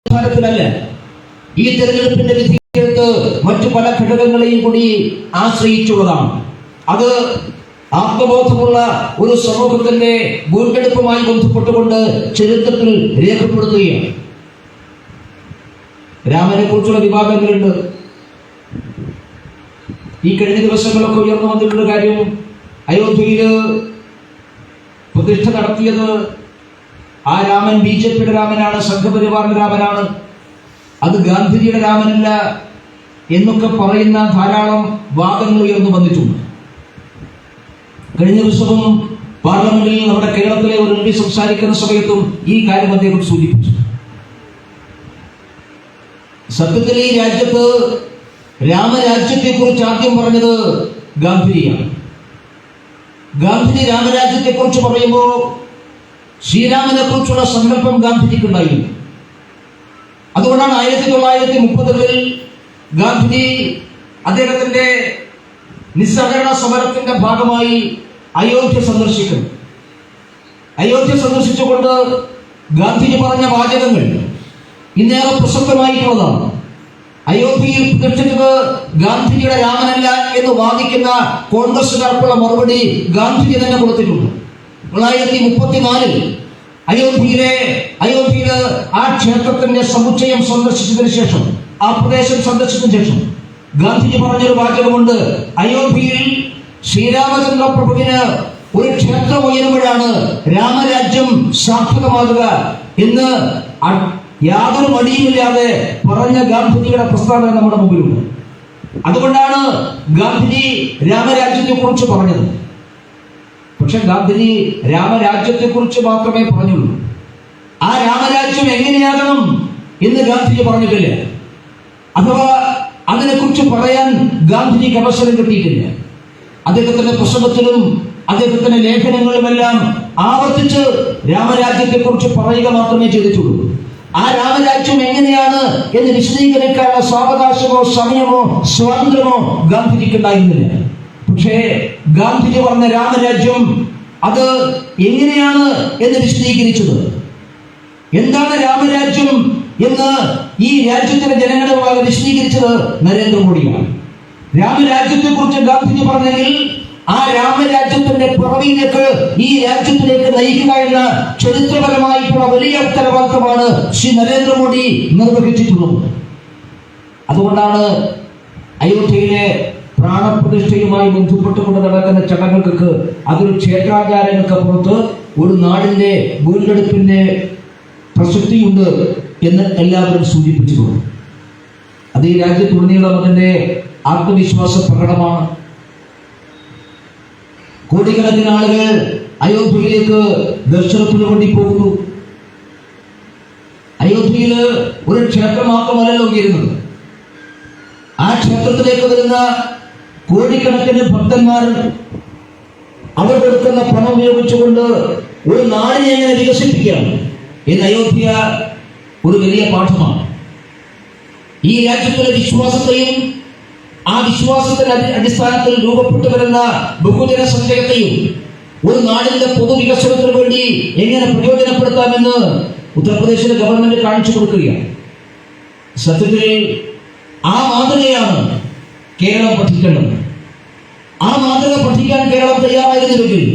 അടിസ്ഥാനത്തിലല്ല. ഈ തെരഞ്ഞെടുപ്പിന്റെ വിധിയെഴുത്ത് മറ്റു പല ഘടകങ്ങളെയും കൂടി ആശ്രയിച്ചുള്ളതാണ്. അത് ആത്മബോധമുള്ള ഒരു സമൂഹത്തിന്റെ വീണ്ടെടുപ്പുമായി ബന്ധപ്പെട്ടുകൊണ്ട് ചരിത്രത്തിൽ രേഖപ്പെടുത്തുകയാണ്. രാമനെ കുറിച്ചുള്ള വിവാദങ്ങളുണ്ട്. ഈ കഴിഞ്ഞ ദിവസങ്ങളൊക്കെ ഉയർന്നു വന്നിട്ടുള്ള കാര്യം, അയോധ്യയില് പ്രതിഷ്ഠ നടത്തിയത് ആ രാമൻ ബിജെപിയുടെ രാമനാണ്, സംഘപരിവാറിന്റെ രാമനാണ്, അത് ഗാന്ധിജിയുടെ രാമനല്ല എന്നൊക്കെ പറയുന്ന ധാരാളം വാദങ്ങൾ ഉയർന്നു വന്നിട്ടുണ്ട്. കഴിഞ്ഞ ദിവസവും പാർലമെന്റിൽ നമ്മുടെ കേരളത്തിലെ ഒരു എം പി സംസാരിക്കുന്ന സമയത്തും ഈ കാര്യം അദ്ദേഹം സൂചിപ്പിച്ചു. സത്യത്തിൽ ഈ രാജ്യത്ത് രാമരാജ്യത്തെ കുറിച്ച് ആദ്യം പറഞ്ഞത് ഗാന്ധിജിയാണ്. ഗാന്ധിജി രാമരാജ്യത്തെ കുറിച്ച് പറയുമ്പോൾ ശ്രീരാമനെ കുറിച്ചുള്ള സങ്കല്പം ഗാന്ധിജിക്കുണ്ടായിരുന്നു. അതുകൊണ്ടാണ് 1930-ൽ ഗാന്ധിജി അദ്ദേഹത്തിന്റെ നിസ്സഹകരണ സമരത്തിന്റെ ഭാഗമായി അയോധ്യ സന്ദർശിക്കുന്നു. അയോധ്യ സന്ദർശിച്ചുകൊണ്ട് ഗാന്ധിജി പറഞ്ഞ വാചകങ്ങൾ ഇന്നേറെ പ്രസക്തമായിട്ടുള്ളതാണ്. അയോധ്യയിൽ പ്രതിഷ്ഠിച്ചത് ഗാന്ധിജിയുടെ രാമനല്ല എന്ന് വാദിക്കുന്ന കോൺഗ്രസുകാർക്കുള്ള മറുപടി ഗാന്ധിജി തന്നെ കൊടുത്തിട്ടുണ്ട്. 1934-ൽ അയോധ്യയില് ആ ക്ഷേത്രത്തിന്റെ സമുച്ചയം സന്ദർശിച്ചതിന് ശേഷം, ആ പ്രദേശം സന്ദർശിച്ചതിന് ശേഷം ഗാന്ധിജി പറഞ്ഞൊരു വാചകമുണ്ട്: അയോധ്യയിൽ ശ്രീരാമചന്ദ്ര പ്രഭുവിന് ഒരു ക്ഷേത്രം ഉയരുമ്പോഴാണ് രാമരാജ്യം സാർത്ഥകമാകുക എന്ന് യാതൊരു മടിയുമില്ലാതെ പറഞ്ഞ ഗാന്ധിജിയുടെ പ്രസ്താവന നമ്മുടെ മുമ്പിലുണ്ട്. അതുകൊണ്ടാണ് ഗാന്ധിജി രാമരാജ്യത്തെ കുറിച്ച് പറഞ്ഞത്. പക്ഷെ ഗാന്ധിജി രാമരാജ്യത്തെ കുറിച്ച് മാത്രമേ പറഞ്ഞുള്ളൂ. ആ രാമരാജ്യം എങ്ങനെയാകണം എന്ന് ഗാന്ധിജി പറഞ്ഞിട്ടില്ല. അഥവാ അതിനെക്കുറിച്ച് പറയാൻ ഗാന്ധിജിക്ക് അവസരം കിട്ടിയിട്ടില്ല. അദ്ദേഹത്തിന്റെ പുസ്തകത്തിലും അദ്ദേഹത്തിന്റെ ലേഖനങ്ങളിലുമെല്ലാം ആവർത്തിച്ച് രാമരാജ്യത്തെ കുറിച്ച് പറയുക മാത്രമേ ചെയ്തിട്ടുള്ളൂ. ആ രാമരാജ്യം എങ്ങനെയാണ് എന്ന് വിശദീകരിക്കാനുള്ള സാവകാശമോ സമയമോ സ്വാതന്ത്ര്യമോ ഗാന്ധിജിക്ക് ഉണ്ടായിരുന്നില്ല. പക്ഷേ ഗാന്ധിജി പറഞ്ഞ രാമരാജ്യം അത് എങ്ങനെയാണ് എന്ന് വിശദീകരിച്ചത്. എന്താണ് രാമരാജ്യം എന്ന് ഈ രാജ്യത്തിലെ ജനങ്ങളുടെ വിശദീകരിച്ചത് നരേന്ദ്രമോദിയാണ്. രാമരാജ്യത്തെ കുറിച്ച് ഗാന്ധിജി പറഞ്ഞെങ്കിൽ ആ രാമരാജ്യത്തിന്റെ പുറവിയിലേക്ക് ഈ രാജ്യത്തിലേക്ക് നയിക്കുക എന്ന ചരിത്രപരമായിട്ടുള്ള വലിയ ഉത്തരവാദിത്തമാണ് ശ്രീ നരേന്ദ്രമോദി നിർവഹിച്ചിട്ടുള്ളത്. അതുകൊണ്ടാണ് അയോധ്യയിലെ പ്രാണപ്രതിഷ്ഠയുമായി ബന്ധപ്പെട്ടുകൊണ്ട് നടക്കുന്ന ചടങ്ങുകൾക്ക്, അതൊരു ക്ഷേത്രാചാരങ്ങൾക്ക് പുറത്ത് ഒരു നാടിന്റെ വീണ്ടെടുപ്പിന്റെ പ്രസക്തിയുണ്ട് എന്ന് എല്ലാവരും സൂചിപ്പിച്ചിട്ടുണ്ട്. അത് ഈ രാജ്യത്തുടനീളം അതിന്റെ ആത്മവിശ്വാസ പ്രകടമാണ്. കോടിക്കണക്കിന് ആളുകൾ അയോധ്യയിലേക്ക് ദർശനത്തിന് വേണ്ടി പോകുന്നു. അയോധ്യയിൽ ഒരു ക്ഷേത്രം മാത്രമല്ലല്ലോ ഉയരുന്നത്. ആ ക്ഷേത്രത്തിലേക്ക് വരുന്ന കോടിക്കണക്കിന് ഭക്തന്മാർ അവർ കൊടുക്കുന്ന പണം ഉപയോഗിച്ചുകൊണ്ട് ഒരു നാടിനെ എങ്ങനെ വികസിപ്പിക്കാം എന്ന് അയോധ്യ ഒരു വലിയ പാഠമാണ്. ഈ രാജ്യത്തിലെ വിശ്വാസത്തെയും ആ വിശ്വാസത്തിന്റെ അടിസ്ഥാനത്തിൽ രൂപപ്പെട്ടു വരുന്ന ബഹുജന സഞ്ചയത്തെയും ഒരു നാടിന്റെ പൊതുവികസനത്തിന് വേണ്ടി എങ്ങനെ പ്രയോജനപ്പെടുത്താമെന്ന് ഉത്തർപ്രദേശിലെ ഗവൺമെന്റ് കാണിച്ചു കൊടുക്കുകയാണ്. സത്യത്തിൽ ആ മാതൃകയാണ് കേരളം പഠിക്കേണ്ടത്. ആ മാതൃക പഠിക്കാൻ കേരളം തയ്യാറായിരുന്നില്ലെങ്കിൽ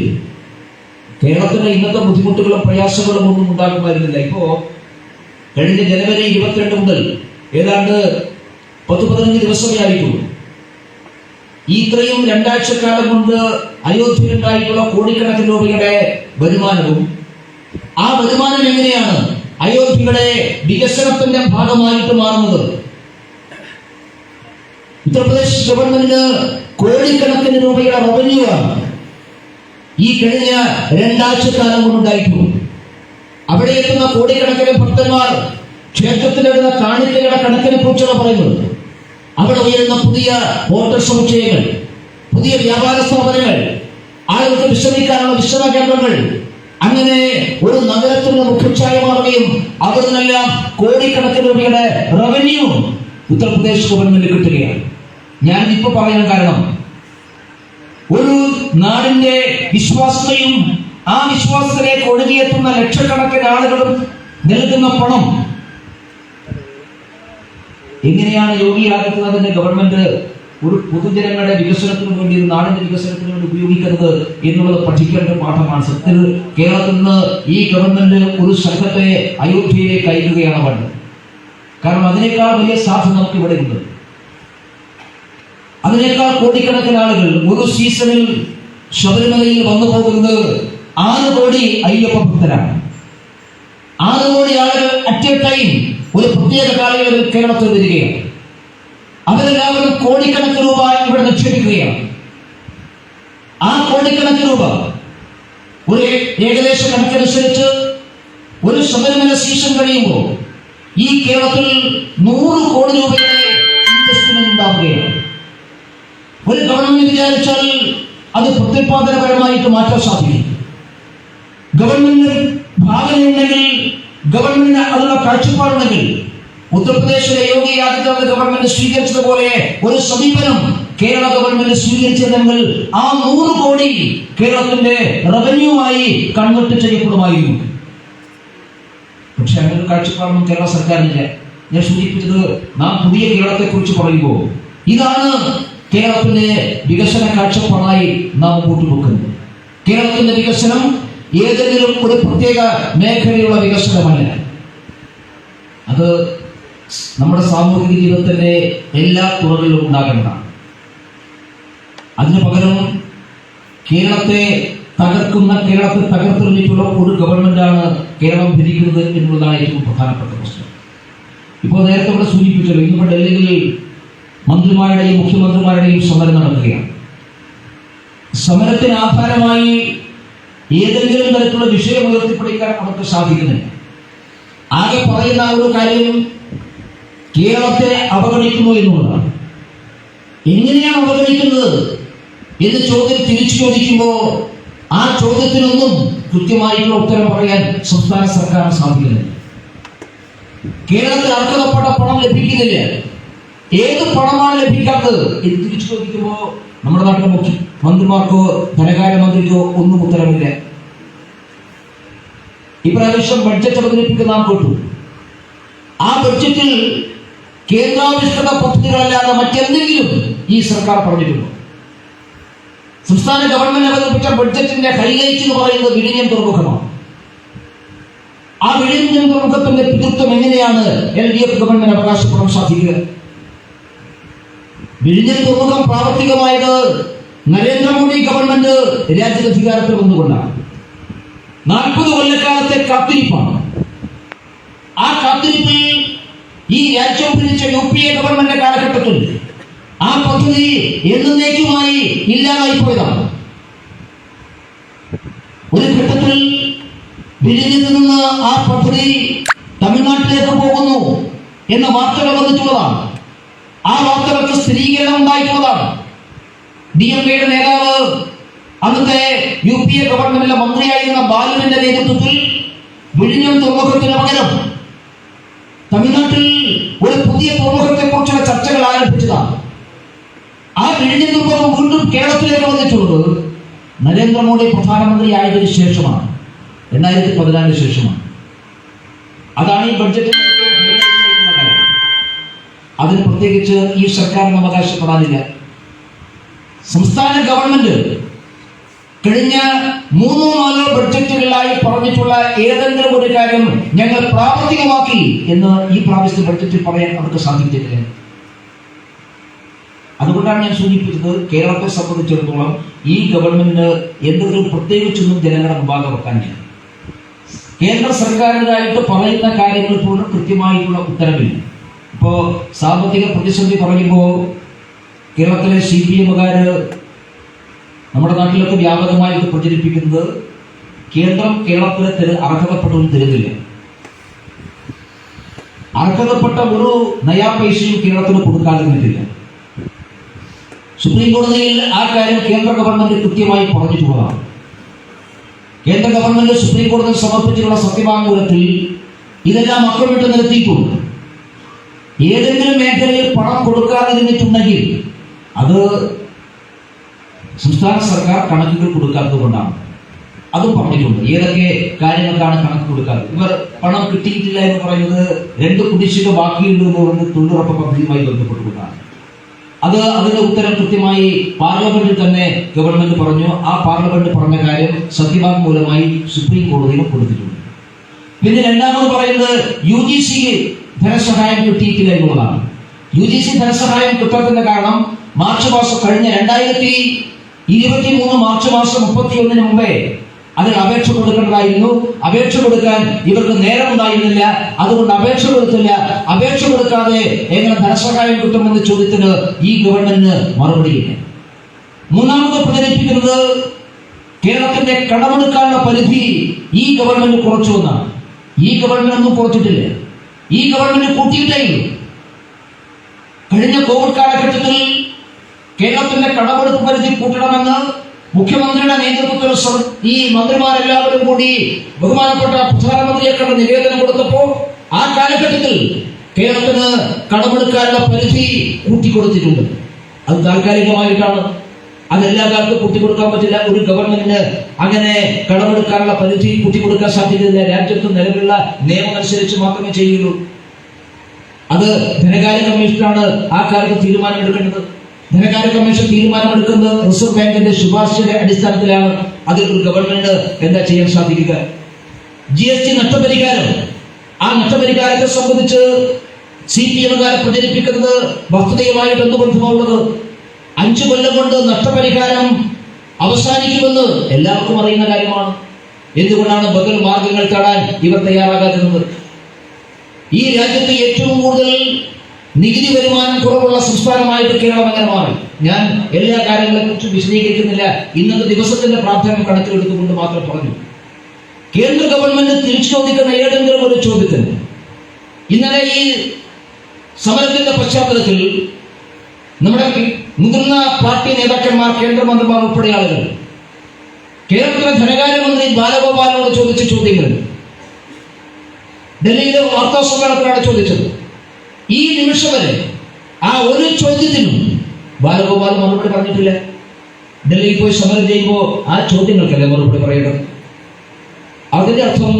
കേരളത്തിന് ഇന്നത്തെ ബുദ്ധിമുട്ടുകളും പ്രയാസങ്ങളും ഒന്നും ഉണ്ടാകുമായിരുന്നില്ല. ഇപ്പോ കഴിഞ്ഞ ജനുവരി 22 മുതൽ ഏതാണ്ട് 10-15 ദിവസമേ ആയിട്ടുള്ളൂ. ഇത്രയും 2 ആഴ്ചക്കാലം കൊണ്ട് അയോധ്യയിലുണ്ടായിട്ടുള്ള കോടിക്കണക്കിന് രൂപയുടെ വരുമാനവും ആ വരുമാനം എങ്ങനെയാണ് അയോധ്യയുടെ വികസനത്തിന്റെ ഭാഗമായിട്ട് മാറുന്നത്. ഉത്തർപ്രദേശ് ഗവൺമെന്റിന് കോടിക്കണക്കിന് രൂപയുടെ റവന്യൂ ആണ് ഈ കഴിഞ്ഞ 2 ആഴ്ചക്കാലം കൊണ്ടുണ്ടായിട്ടുള്ളൂ. അവിടെ എത്തുന്ന കോടിക്കണക്കിന് ഭക്തന്മാർ ക്ഷേത്രത്തിലിടുന്ന കാണിക്കയുടെ കണക്കിനെ കുറിച്ചാണ് പറയുന്നത്. അവിടെ ഉയരുന്ന പുതിയ ഹോട്ടൽ സമുച്ചയങ്ങൾ, പുതിയ വ്യാപാര സ്ഥാപനങ്ങൾ, ആളുകൾക്ക് വിശ്രമിക്കാനുള്ള വിശ്രമ കേന്ദ്രങ്ങൾ, അങ്ങനെ ഒരു നഗരത്തിന്റെ മുഖച്ഛായ മാറുകയും അവിടെ നിന്നെല്ലാം കോടിക്കണക്കിന് രൂപയുടെ റവന്യൂ ഉത്തർപ്രദേശ് ഗവൺമെന്റ് കിട്ടുകയാണ്. ഞാനിപ്പോ പറയാൻ കാരണം, ഒരു നാടിന്റെ വിശ്വാസത്തെയും ആ വിശ്വാസത്തിലേക്ക് ഒഴുകിയെത്തുന്ന ലക്ഷക്കണക്കിന് ആളുകളും നൽകുന്ന പണം എങ്ങനെയാണ് യോഗി ആദിത്യനാഥിന്റെ ഗവൺമെന്റ് ഒരു പൊതുജനങ്ങളുടെ വികസനത്തിന് വേണ്ടി, നാടിന്റെ വികസനത്തിന് വേണ്ടി ഉപയോഗിക്കുന്നത് എന്നുള്ളത് പഠിക്കേണ്ട പാഠമാണ്. സത്യത്തിൽ കേരളത്തിൽ നിന്ന് ഈ ഗവൺമെന്റ് ഒരു സംഘത്തെ അയോധ്യയിലേക്ക് അയക്കുകയാണ് വേണ്ടത്. കാരണം അതിനേക്കാൾ വലിയ സാധ്യത നമുക്ക് ഇവിടെ ഉണ്ട്. അതിനേക്കാൾ കോടിക്കണക്കിന് ആളുകൾ ഒരു സീസണിൽ ശബരിമലയിൽ വന്നു പോകുന്നത് 6 കോടി അയ്യപ്പ ഭക്തരാണ്. 6 കോടി ആളുകൾ അറ്റ് എ ടൈം ഒരു പ്രത്യേക കാലയളവിൽ കേരളത്തിൽ വരികയാണ്. അവരെല്ലാവരും കോടിക്കണക്കിന് രൂപ ഇവിടെ നിക്ഷേപിക്കുകയാണ്. ആ കോടിക്കണക്കിന് രൂപ ഒരു ഏകദേശ കണക്കനുസരിച്ച് ഒരു ശബരിമല സീസൺ കഴിയുമ്പോൾ ഈ കേരളത്തിൽ 100 കോടി രൂപയുടെ ഇൻവെസ്റ്റ്മെന്റ് ഉണ്ടാവുകയാണ്. ഒരു ഗവൺമെന്റ് വിചാരിച്ചാൽ അത് പ്രത്യുത്പാദനപരമായിട്ട് മാറ്റാൻ സാധിക്കും. ഗവൺമെന്റ് ഭാവനയുണ്ടെങ്കിൽ, ഗവൺമെന്റിന് അതിനുള്ള കാഴ്ചപ്പാടുണ്ടെങ്കിൽ, ഉത്തർപ്രദേശിലെ യോഗി ആദിത്യനാഥ് ഗവൺമെന്റ് സ്വീകരിച്ചതുപോലെ ഒരു സമീപനം കേരള ഗവൺമെന്റ് സ്വീകരിച്ചതെങ്കിൽ ആ 100 കോടി കേരളത്തിന്റെ റവന്യൂ ആയി കൺവെർട്ട് ചെയ്യപ്പെടുമായിരുന്നു. പക്ഷെ അങ്ങനെ ഒരു കാഴ്ചപ്പാടൊന്നും കേരള സർക്കാരിനില്ല. ഞാൻ സൂചിപ്പിച്ചത്, നാം പുതിയ കേരളത്തെ കുറിച്ച് പറയുമ്പോൾ ഇതാണ് കേരളത്തിന്റെ വികസന കാഴ്ചപ്പാടായി നാം മുമ്പോട്ട് വെക്കുന്നത്. കേരളത്തിന്റെ വികസനം ഏതെങ്കിലും ഒരു പ്രത്യേക മേഖലയിലുള്ള വികസനമല്ല. അത് നമ്മുടെ സാമൂഹിക ജീവിതത്തിന്റെ എല്ലാ തുറകളിലും ഉണ്ടാകേണ്ടതാണ്. അതിനു പകരം കേരളത്തെ തകർത്തെറിഞ്ഞിട്ടുള്ള ഒരു ഗവൺമെന്റാണ് കേരളം ഭരിക്കുന്നത് എന്നുള്ളതാണ് ഏറ്റവും പ്രധാനപ്പെട്ട പ്രശ്നം. ഇപ്പോൾ നേരത്തെ ഇവിടെ സൂചിപ്പിച്ചല്ലോ, ഇന്നിപ്പോൾ ഡൽഹിയിൽ മന്ത്രിമാരുടെയും മുഖ്യമന്ത്രിമാരുടെയും സമരം നടക്കുകയാണ്. സമരത്തിന് ആധാരമായി ഏതെങ്കിലും തരത്തിലുള്ള വിഷയം ഉയർത്തിപ്പിടിക്കാൻ അവർക്ക് സാധിക്കുന്നില്ല. ആകെ പറയുന്ന ഒരു കാര്യം കേരളത്തെ അവഗണിക്കുന്നു എന്നുള്ളതാണ്. എങ്ങനെയാണ് അവഗണിക്കുന്നത് എന്ന് ചോദ്യം തിരിച്ചു ചോദിക്കുമ്പോൾ ആ ചോദ്യത്തിനൊന്നും കൃത്യമായിട്ടുള്ള ഉത്തരം പറയാൻ സംസ്ഥാന സർക്കാർ സാധിക്കുന്നില്ല. കേരളത്തിൽ അർഹതപ്പെട്ട പണം ലഭിക്കുന്നില്ല. ഏത് പണമാണ് ലഭിക്കാത്തത് എന്ന് തിരിച്ചു ചോദിക്കുമ്പോൾ നമ്മുടെ നാട്ടിലെ മന്ത്രിമാർക്കോ ധനകാര്യമന്ത്രിക്കോ ഒന്നും ഉത്തരവില്ല. ഇപ്രാവശ്യം ബഡ്ജറ്റ് അവതരിപ്പിക്കുന്ന നാം കേട്ടു. ആ ബഡ്ജറ്റിൽ കേന്ദ്രാവിഷ്കൃത പദ്ധതികളല്ലാതെ മറ്റെന്തെങ്കിലും ഈ സർക്കാർ പറഞ്ഞിട്ടുണ്ടോ? സംസ്ഥാന ഗവൺമെന്റ് അവതരിപ്പിച്ച ബഡ്ജറ്റിന്റെ ഹൈലൈറ്റ് എന്ന് പറയുന്നത് വിഴിഞ്ഞം തുറമുഖമാണ്. ആ വിഴിഞ്ഞം തുറമുഖത്തിന്റെ പിതൃത്വം എങ്ങനെയാണ് LDF ഗവൺമെന്റ് അവകാശപ്പെടാൻ സാധിക്കുക? വിഴിഞ്ഞം തുറമുഖം പ്രാവർത്തികമായത് നരേന്ദ്രമോദി ഗവൺമെന്റ് രാജ്യാധികാരത്തിൽ വന്നുകൊണ്ടാണ്. 40 കൊല്ലക്കാലത്തെ കാത്തിരിപ്പാണ്. ആ കാത്തിരിപ്പിൽ ഈ രാജ്യം ഭരിച്ച UPA ഗവൺമെന്റ് കാലഘട്ടത്തിൽ ആ പദ്ധതി എന്നേക്കുമായി ഇല്ലാതായി പോയതാണ്. ഒരു ഘട്ടത്തിൽ വിഴിഞ്ഞത്ത് നിന്ന് ആ പദ്ധതി തമിഴ്നാട്ടിലേക്ക് പോകുന്നു എന്ന വാർത്തകൾ വന്നിട്ടുള്ളതാണ്. ആ വാർത്തകൾക്ക് സ്ഥിരീകരണം ഉണ്ടായിട്ടുള്ളതാണ്. DMKയുടെ നേതാവ് അന്നത്തെ UPA ഗവൺമെന്റിലെ മന്ത്രിയായിരുന്ന ബാലുവിന്റെ നേതൃത്വത്തിൽ വിഴിഞ്ഞം തുറമുഖത്തിന് പകരം തമിഴ്നാട്ടിൽ ഒരു പുതിയ തുറമുഖത്തെ കുറിച്ചുള്ള ചർച്ചകൾ ആരംഭിച്ചതാണ്. ആ വിഴിഞ്ഞം തുറമുഖം വീണ്ടും കേരളത്തിലേക്ക് വന്നിട്ടുള്ളത് നരേന്ദ്രമോദി പ്രധാനമന്ത്രി ആയതിനു ശേഷമാണ്, 2014 ശേഷമാണ്. അതാണ് ഈ ബഡ്ജറ്റിൽ കാര്യം. അതിന് പ്രത്യേകിച്ച് ഈ സർക്കാരിന് അവകാശപ്പെടാനില്ല. സംസ്ഥാന ഗവൺമെന്റ് കഴിഞ്ഞ 3-4 ബഡ്ജറ്റുകളിലായി പറഞ്ഞിട്ടുള്ള ഏതെങ്കിലും ഒരു കാര്യം ഞങ്ങൾ പ്രാവർത്തികമാക്കി എന്ന് ഈ പ്രാവശ്യത്തെ ബഡ്ജറ്റിൽ പറയാൻ അവർക്ക് സാധിച്ചിട്ടില്ല. അതുകൊണ്ടാണ് ഞാൻ സൂചിപ്പിച്ചത്, കേരളത്തെ സംബന്ധിച്ചിടത്തോളം ഈ ഗവൺമെന്റിന് എന്തെങ്കിലും പ്രത്യേകിച്ചൊന്നും ജനങ്ങളുടെ മുമ്പാകെ വെക്കാനില്ല. കേന്ദ്ര സർക്കാരിനായിട്ട് പറയുന്ന കാര്യങ്ങൾ പോലും കൃത്യമായിട്ടുള്ള ഉത്തരവില്ല. ഇപ്പോ സാമ്പത്തിക പ്രതിസന്ധി പറയുമ്പോൾ കേരളത്തിലെ CPMകാര് നമ്മുടെ നാട്ടിലൊക്കെ വ്യാപകമായിട്ട് പ്രചരിപ്പിക്കുന്നത് കേന്ദ്രം കേരളത്തിലെ അർഹതപ്പെട്ടൊന്നും തരുന്നില്ല. അർഹതപ്പെട്ട ഒരു നയാ പൈസയും കേരളത്തിന് കൊടുക്കാതെ പറ്റില്ല. സുപ്രീം കോടതിയിൽ ആ കാര്യം കേന്ദ്ര ഗവൺമെന്റ് കൃത്യമായി പറഞ്ഞിട്ടുള്ളതാണ്. കേന്ദ്ര ഗവൺമെന്റ് സുപ്രീം കോടതിയിൽ സമർപ്പിച്ചിട്ടുള്ള സത്യവാങ്മൂലത്തിൽ ഇതെല്ലാം അക്കമിട്ട് നിരത്തിയിട്ടുണ്ട്. ഏതെങ്കിലും മേഖലയിൽ പണം കൊടുക്കാതിരുന്നിട്ടുണ്ടെങ്കിൽ അത് സംസ്ഥാന സർക്കാർ കണക്കുകൾ കൊടുക്കാത്തത് കൊണ്ടാണ്. അതും പറഞ്ഞിട്ടുണ്ട്. ഏതൊക്കെ കാര്യങ്ങൾക്കാണ് കണക്ക് കൊടുക്കാറ്. ഇവർ പണം കിട്ടിയിട്ടില്ല എന്ന് പറയുന്നത് 2 കുടിശ്ശിക ബാക്കിയുണ്ട് എന്ന് പറഞ്ഞ് തൊഴിലുറപ്പ് പദ്ധതിയുമായി ബന്ധപ്പെട്ടുകൊണ്ടാണ്. അതിന്റെ ഉത്തരം കൃത്യമായി പാർലമെന്റിൽ തന്നെ ഗവൺമെന്റ് പറഞ്ഞു. ആ പാർലമെന്റ് പറഞ്ഞ കാര്യം സത്യവാങ്മൂലമായി സുപ്രീം കോടതിയിലും കൊടുത്തിട്ടുണ്ട്. പിന്നെ രണ്ടാമത് പറയുന്നത് UGC ധനസഹായം കിട്ടിയിട്ടില്ല എന്നുള്ളതാണ്. UGC ധനസഹായം കിട്ടാത്തതിന്റെ കാരണം മാർച്ച് മാസം കഴിഞ്ഞ 2023 മാർച്ച് മാസം 31 മുമ്പേ അതിൽ അപേക്ഷ കൊടുക്കേണ്ടതായിരുന്നു. അപേക്ഷ കൊടുക്കാൻ ഇവർക്ക് നേരമുണ്ടായിരുന്നില്ല. അതുകൊണ്ട് അപേക്ഷ കൊടുത്തില്ല. അപേക്ഷ കൊടുക്കാതെ എങ്ങനെ ധനസഹായം കിട്ടുമെന്ന ചോദ്യത്തിന് ഈ ഗവൺമെന്റിന് മറുപടിയില്ല. മൂന്നാമത് പ്രചരിപ്പിക്കുന്നത് കേരളത്തിന്റെ കടമെടുക്കാനുള്ള പരിധി ഈ ഗവൺമെന്റ് കുറച്ചു എന്നാണ്. ഈ ഗവൺമെന്റ് ഒന്നും കുറച്ചിട്ടില്ല. ഈ ഗവൺമെന്റ് കൂട്ടിയിട്ടേ ഉള്ളൂ. കഴിഞ്ഞ കോവിഡ് കാലഘട്ടത്തിൽ കേരളത്തിന്റെ കടമെടുപ്പ് പരിധി കൂട്ടണമെന്ന് മുഖ്യമന്ത്രിയുടെ നേതൃത്വത്തിൽ ഈ മന്ത്രിമാരെല്ലാവരും കൂടി ബഹുമാനപ്പെട്ട പ്രധാനമന്ത്രിയെ കണ്ട് നിവേദനം കൊടുത്തപ്പോൾ ആ കാലഘട്ടത്തിൽ കേരളത്തിന് കടമെടുക്കാനുള്ള പരിധി കൂട്ടിക്കൊടുത്തിട്ടുണ്ട്. അത് താൽക്കാലികമായിട്ടാണ്. അതെല്ലാ കാലത്തും കൂട്ടിക്കൊടുക്കാൻ പറ്റില്ല. ഒരു ഗവൺമെന്റിന് അങ്ങനെ കടമെടുക്കാനുള്ള പരിധി കൂട്ടിക്കൊടുക്കാൻ സാധിക്കില്ല. രാജ്യത്ത് നിലവിലുള്ള നിയമം അനുസരിച്ച് മാത്രമേ ചെയ്യുള്ളൂ. അത് ധനകാര്യ കമ്മീഷനാണ് ആ കാലത്ത് തീരുമാനമെടുക്കേണ്ടത്. ധനകാര്യ കമ്മീഷൻ തീരുമാനമെടുക്കുന്നത് റിസർവ് ബാങ്കിന്റെ ശുപാർശയുടെ അടിസ്ഥാനത്തിലാണ്. അതിൽ ഒരു ഗവൺമെന്റ് എന്താ ചെയ്യാൻ സാധിക്കുക? GST നഷ്ടപരിഹാരം, ആ നഷ്ടപരിഹാരത്തെ സംബന്ധിച്ച് CPM-കാരെ പ്രചരിപ്പിക്കുന്നത് വസ്തുതയുമായിട്ട് എന്ത് ബന്ധമുള്ളത്? 5 കൊല്ലം കൊണ്ട് നഷ്ടപരിഹാരം അവസാനിക്കുമെന്ന് എല്ലാവർക്കും അറിയുന്ന കാര്യമാണ്. എന്തുകൊണ്ടാണ് ബദൽ മാർഗങ്ങൾ തേടാൻ ഇവർ തയ്യാറാകാതിരുന്നത്? ഈ രാജ്യത്ത് ഏറ്റവും കൂടുതൽ നികുതി വരുമാനം കുറവുള്ള സംസ്ഥാനമായിട്ട് കേരളം എങ്ങനെ മാറി? ഞാൻ എല്ലാ കാര്യങ്ങളെ കുറിച്ചും വിശദീകരിക്കുന്നില്ല. ഇന്നത്തെ ദിവസത്തിന്റെ പ്രാധാന്യം കണക്കിലെടുത്തുകൊണ്ട് മാത്രം പറഞ്ഞു. കേന്ദ്ര ഗവൺമെന്റ് തിരിച്ചു ചോദിക്കുന്ന ഏതെങ്കിലും ഒരു ചോദ്യത്തിന് ഇന്നലെ ഈ സമരത്തിന്റെ പശ്ചാത്തലത്തിൽ നമ്മുടെ മുതിർന്ന പാർട്ടി നേതാക്കന്മാർ, കേന്ദ്രമന്ത്രിമാർ ഉൾപ്പെടെ ആളുകൾ കേരളത്തിലെ ധനകാര്യമന്ത്രി ബാലഗോപാലിനോട് ചോദിച്ച ചോദ്യങ്ങൾ ഡൽഹിയിലെ വാർത്താ സമ്മേളനത്തിലാണ് ചോദിച്ചത്. ഈ നിമിഷം വരെ ആ ഒരു ചോദ്യത്തിനും ബാലഗോപാൽ മറുപടി പറഞ്ഞിട്ടില്ല. ഡൽഹിയിൽ പോയി സമരം ചെയ്യുമ്പോൾ ആ ചോദ്യങ്ങൾക്കല്ലേ മറുപടി പറയേണ്ടത്? അതിന്റെ അർത്ഥം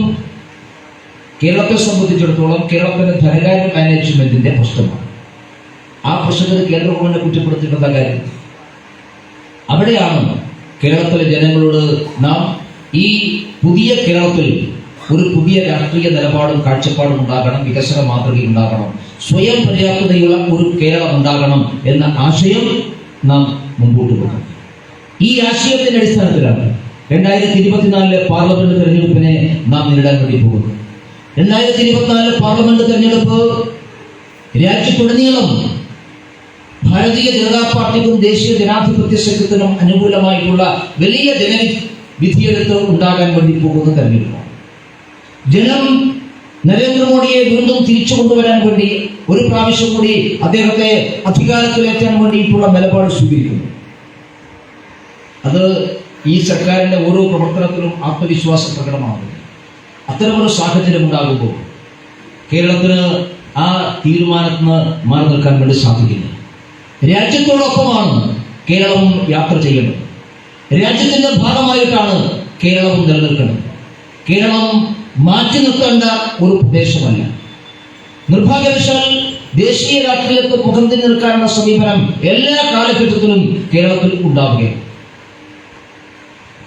കേരളത്തെ സംബന്ധിച്ചിടത്തോളം കേരളത്തിന്റെ ധനകാര്യ മാനേജ്മെന്റിന്റെ പ്രശ്നമാണ്. ആ പ്രശ്നത്തിന് കേന്ദ്ര ഗവൺമെന്റ് കുറ്റപ്പെടുത്തേണ്ട കാര്യം. അവിടെയാണ് കേരളത്തിലെ ജനങ്ങളോട് നാം ഈ പുതിയ കേരളത്തിൽ ഒരു പുതിയ രാഷ്ട്രീയ നിലപാടും കാഴ്ചപ്പാടും ഉണ്ടാകണം, വികസന മാതൃക ഉണ്ടാകണം, സ്വയം പര്യാപ്തതയുള്ള ഒരു കേരളം ഉണ്ടാകണം എന്ന ആശയം നാം മുമ്പോട്ട് പോകണം. ഈ ആശയത്തിന്റെ അടിസ്ഥാനത്തിലാണ് 2024 പാർലമെന്റ് തെരഞ്ഞെടുപ്പിനെ നാം നേരിടാൻ വേണ്ടി പോകുന്നത്. 2024 പാർലമെന്റ് തെരഞ്ഞെടുപ്പ് രാജ്യത്തുടനീളം ഭാരതീയ ജനതാ പാർട്ടിക്കും ദേശീയ ജനാധിപത്യ സഖ്യത്തിനും അനുകൂലമായിട്ടുള്ള വലിയ ജനവിധിയെടുത്ത് ഉണ്ടാകാൻ വേണ്ടി പോകുന്ന തെരഞ്ഞെടുപ്പാണ്. ജനം നരേന്ദ്രമോദിയെ വീണ്ടും തിരിച്ചു കൊണ്ടുവരാൻ വേണ്ടി ഒരു പ്രാവശ്യം കൂടി അദ്ദേഹത്തെ അധികാരത്തിലേറ്റാൻ വേണ്ടിയിട്ടുള്ള നിലപാട് സ്വീകരിക്കുന്നു. അത് ഈ സർക്കാരിന്റെ ഓരോ പ്രവർത്തനത്തിലും ആത്മവിശ്വാസം പ്രകടമാകുന്നു. അത്തരമൊരു സാഹചര്യം ഉണ്ടാകുമ്പോൾ കേരളത്തിന് ആ തീരുമാനത്തിന് മാറി നിൽക്കാൻ വേണ്ടി സാധിക്കില്ല. രാജ്യത്തോടൊപ്പമാണ് കേരളം യാത്ര ചെയ്യേണ്ടത്. രാജ്യത്തിന്റെ ഭാഗമായിട്ടാണ് കേരളം നിലനിൽക്കുന്നത്. കേരളം മാറ്റി നിർത്തേണ്ട ഒരു പ്രദേശമല്ല. നിർഭാഗ്യവശാൽ ദേശീയ രാഷ്ട്രീയത്തെ മുഖം തിരിഞ്ഞു നിൽക്കാനുള്ള സമീപനം എല്ലാ കാലഘട്ടത്തിലും കേരളത്തിൽ ഉണ്ടാവുകയാണ്.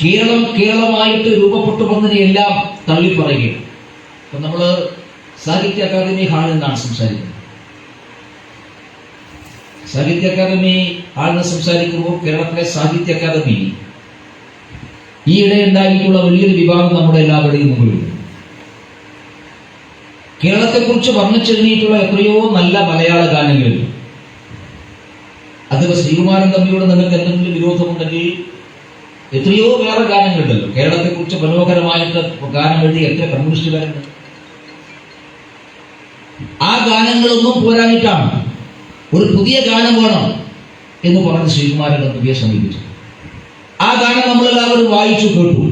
കേരളം കേരളമായിട്ട് രൂപപ്പെട്ടു വന്നതിനെയെല്ലാം തള്ളിപ്പറയുകയാണ്. ഇപ്പൊ നമ്മള് സാഹിത്യ അക്കാദമി ഹാളിൽ നിന്നാണ് സംസാരിക്കുന്നത്. സാഹിത്യ അക്കാദമി ഹാളിൽ നിന്ന് സംസാരിക്കുമ്പോൾ കേരളത്തിലെ സാഹിത്യ അക്കാദമി ഈയിടെ ഉണ്ടായിട്ടുള്ള വലിയൊരു വിഭാഗം നമ്മുടെ എല്ലാവരുടെയും മുമ്പിലുണ്ട്. കേരളത്തെക്കുറിച്ച് വർണ്ണിച്ചെഴുതിയിട്ടുള്ള എത്രയോ നല്ല മലയാള ഗാനങ്ങളുണ്ട്. അതിപ്പോ ശ്രീകുമാരൻ തമ്മിയോട് നിങ്ങൾക്ക് എന്തെങ്കിലും വിരോധമുണ്ടെങ്കിൽ എത്രയോ വേറെ ഗാനങ്ങളുണ്ടല്ലോ. കേരളത്തെക്കുറിച്ച് മനോഹരമായിട്ട് ഗാനം എഴുതി എത്ര കമ്മ്യൂണിസ്റ്റുകാരുണ്ട്. ആ ഗാനങ്ങളൊന്നും പോരാനിട്ടാണ് ഒരു പുതിയ ഗാനം വേണം എന്ന് പറഞ്ഞ് ശ്രീകുമാരൻ തമ്പിയെ സമീപിച്ചു. ആ ഗാനം നമ്മളെല്ലാവരും വായിച്ചു കേട്ടു.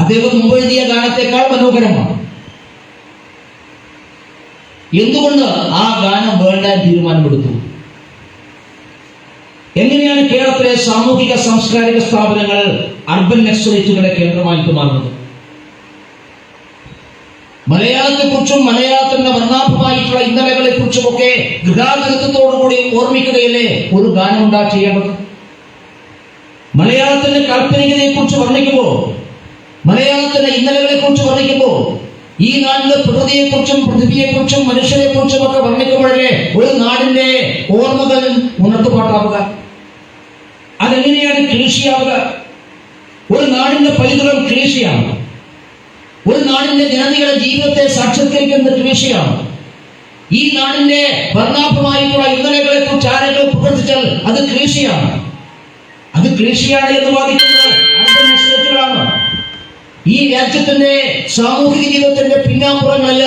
അദ്ദേഹം മുമ്പ് എഴുതിയ ഗാനത്തെക്കാൾ മനോഹരമാണ്. എന്തുകൊണ്ട് ആ ഗാനം വേണ്ടാൻ തീരുമാനമെടുത്തു? എങ്ങനെയാണ് കേരളത്തിലെ സാമൂഹിക സാംസ്കാരിക സ്ഥാപനങ്ങൾ അർബൻ നക്സലൈറ്റുകളുടെ കേന്ദ്രമായിട്ട് മാറുന്നത്. മലയാളത്തെക്കുറിച്ചും മലയാളത്തിന്റെ വർണ്ണാഭമായിട്ടുള്ള ഇന്നലകളെ കുറിച്ചുമൊക്കെ ഗൃഹാതൃത്വത്തോടുകൂടി ഓർമ്മിക്കുകയല്ലേ ഒരു ഗാനം ഉണ്ടാക്കിയേണ്ടത്. മലയാളത്തിന്റെ കാൽപ്പനികതയെ കുറിച്ച് വർണ്ണിക്കുമ്പോൾ, മലയാളത്തിന്റെ ഇന്നലകളെ കുറിച്ച് വർണ്ണിക്കുമ്പോൾ, ഈ നാടിന്റെ പ്രകൃതിയെക്കുറിച്ചും പൃഥ്വിയെക്കുറിച്ചും മനുഷ്യരെക്കുറിച്ചും ഒക്കെ വർണ്ണിക്കുമ്പോഴല്ലേ ഒരു നാടിന്റെ ഓർമ്മകൾ ഉണർത്തുപാട്ടാവുക. അതെങ്ങനെയാണ് കൃഷിയാവുക? ഒരു നാടിന്റെ പൈതൃകം കൃഷിയാണ്. ഒരു നാടിന്റെ ജനതയുടെ ജീവിതത്തെ സാക്ഷാത്കരിക്കുന്നത് കൃഷിയാണ്. ഈ നാടിന്റെ വർണ്ണാഭമായിട്ടുള്ള ഇന്നലകളെ കുറിച്ച് ആരെങ്കിലും പ്രവർത്തിച്ചാൽ അത് കൃഷിയാണ്. അത് കൃഷിയാണ് എന്ന് വാദിക്കുന്നത് അർബൻ. ഈ രാജ്യത്തിന്റെ സാമൂഹിക ജീവിതത്തിന്റെ പിന്നാമ്പുറങ്ങളല്ല,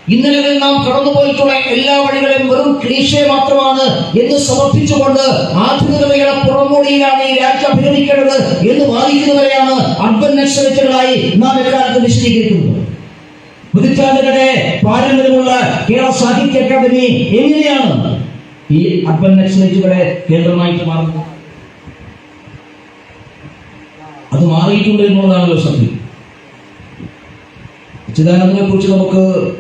ഇന്നലകളിൽ നാം കടന്നുപോയിട്ടുള്ള എല്ലാ വഴികളും വെറും ക്ലീശേ മാത്രമാണ് എന്ന് സമർപ്പിച്ചുകൊണ്ട് ആധുനികതയുടെ പുറമോടിയിലാണ് ഈ രാജ്യം അഭിനയിക്കേണ്ടത് എന്ന് വാദിക്കുന്നവരെയാണ് അർബൻ നക്സലൈറ്റുകളായി നാം എക്കാലത്ത് വിശദീകരിക്കുന്നത്. പതിറ്റാണ്ടുകളുടെ പാരമ്പര്യമുള്ള കേരള സാഹിത്യ അക്കാദമി എങ്ങനെയാണ് ഈ അർബൻ നക്സലൈറ്റുകളെ കേന്ദ്രമായിട്ട് മാറുന്നത്? അത് മാറിയിട്ടുണ്ട് എന്നുള്ളതാണല്ലോ സത്യം. അച്യുതാനന്ദനെ കുറിച്ച് നമുക്ക്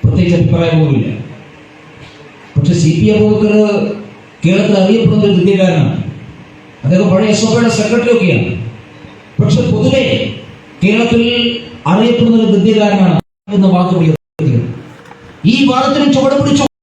പ്രത്യേകിച്ച് അഭിപ്രായമൊന്നുമില്ല. പക്ഷെ CP അബൂബക്കർ കേരളത്തിൽ അറിയപ്പെടുന്ന ഒരു ഗദ്യകാരനാണ്. അദ്ദേഹം പഴയ SOPയുടെ സെക്രട്ടറി ഒക്കെയാണ്. പക്ഷെ പൊതുവെ കേരളത്തിൽ അറിയപ്പെടുന്ന ഒരു ഗദ്യകാരനാണ് എന്ന വാക്ക് ഈ വാദത്തിന് ചുവട് പിടിച്ചു